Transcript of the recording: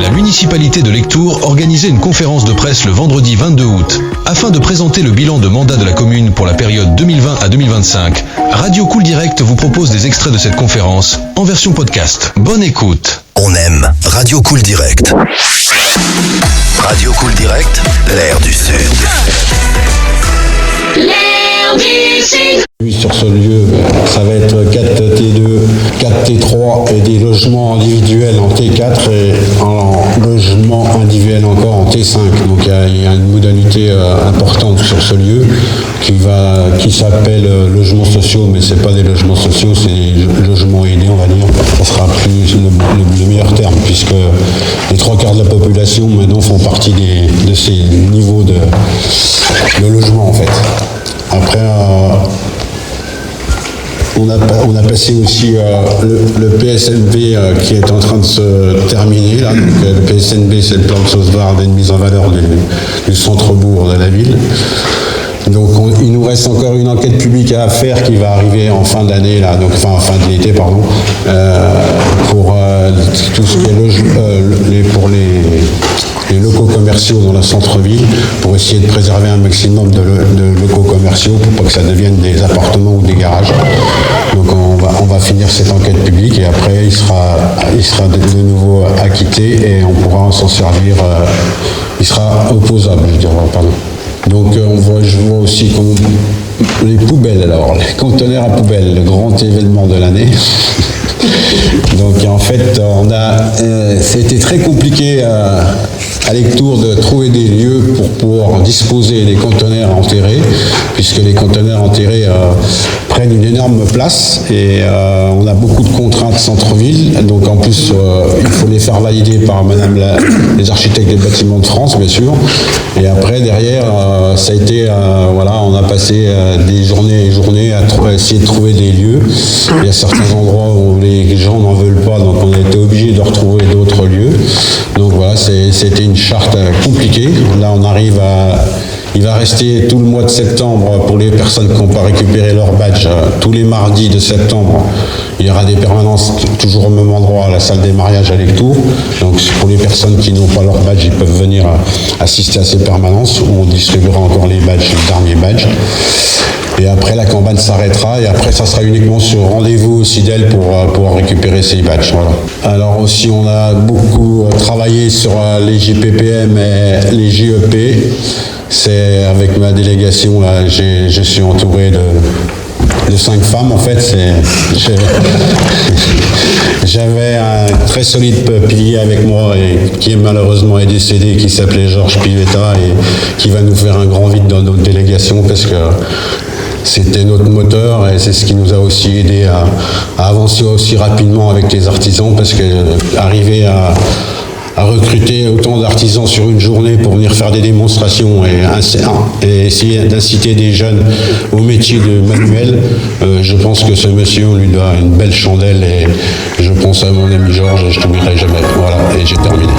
la municipalité de Lectoure organisait une conférence de presse le vendredi 22 août. Afin de présenter le bilan de mandat de la commune pour la période 2020 à 2025, Radio Cool Direct vous propose des extraits de cette conférence en version podcast. Bonne écoute. On aime Radio Cool Direct. Radio Cool Direct, l'air du Sud. L'air du Sud. Sur ce lieu, ça va être 4T2, 4T3 et des logements individuels en T4 et en logement individuel encore en T5. Donc il y a une modalité importante sur ce lieu qui s'appelle logements sociaux, mais c'est pas des logements sociaux, c'est des logements aidés, on va dire. Ça sera plus le meilleur terme, puisque les 3/4 de la population maintenant font partie de ces niveaux de logement en fait. Après, on a passé aussi le PSNB qui est en train de se terminer. Là. Donc, le PSNB, c'est le plan de sauvegarde et de mise en valeur du centre-bourg de la ville. Donc il nous reste encore une enquête publique à faire qui va arriver en fin d'année, là, donc fin de l'été, pardon, pour tout ce qui est pour les locaux commerciaux dans le centre-ville, pour essayer de préserver un maximum de locaux commerciaux pour pas que ça devienne des appartements ou des garages. Donc on va finir cette enquête publique et après il sera de nouveau acquitté et on pourra s'en servir, il sera opposable, je dirais, pardon. Donc je vois aussi les poubelles, alors les conteneurs à poubelles, le grand événement de l'année. Donc en fait, c'était très compliqué à Lectoure de trouver des lieux pour pouvoir disposer des conteneurs enterrés, puisque les conteneurs enterrés prennent une énorme place et on a beaucoup de contraintes centre-ville. Donc en plus, il faut les faire valider par madame les architectes des bâtiments de France, bien sûr. Et après, derrière, ça a été, on a passé des journées et journées à essayer de trouver des lieux. Il y a certains endroits où les gens n'en veulent pas, donc on a été obligé de retrouver d'autres lieux. Donc voilà, c'était une charte compliquée. Là, il va rester tout le mois de septembre pour les personnes qui n'ont pas récupéré leur badge. Tous les mardis de septembre, il y aura des permanences toujours au même endroit, à la salle des mariages à Lectoure. Donc pour les personnes qui n'ont pas leur badge, ils peuvent venir assister à ces permanences où on distribuera encore les badges, les derniers badges. Et après, la campagne s'arrêtera et après, ça sera uniquement sur rendez-vous au CIDEL pour pouvoir récupérer ces badges. Voilà. Alors aussi, on a beaucoup travaillé sur les JPPM et les JEP. C'est avec ma délégation, là, je suis entouré de 5 femmes en fait. J'avais un très solide pilier avec moi et qui malheureusement est décédé, qui s'appelait Georges Pivetta et qui va nous faire un grand vide dans notre délégation parce que c'était notre moteur et c'est ce qui nous a aussi aidé à avancer aussi rapidement avec les artisans parce qu'arriver à recruter autant d'artisans sur une journée pour venir faire des démonstrations et essayer d'inciter des jeunes au métier de manuel, je pense que ce monsieur, on lui doit une belle chandelle et je pense à mon ami Georges et je ne t'oublierai jamais. Voilà, et j'ai terminé.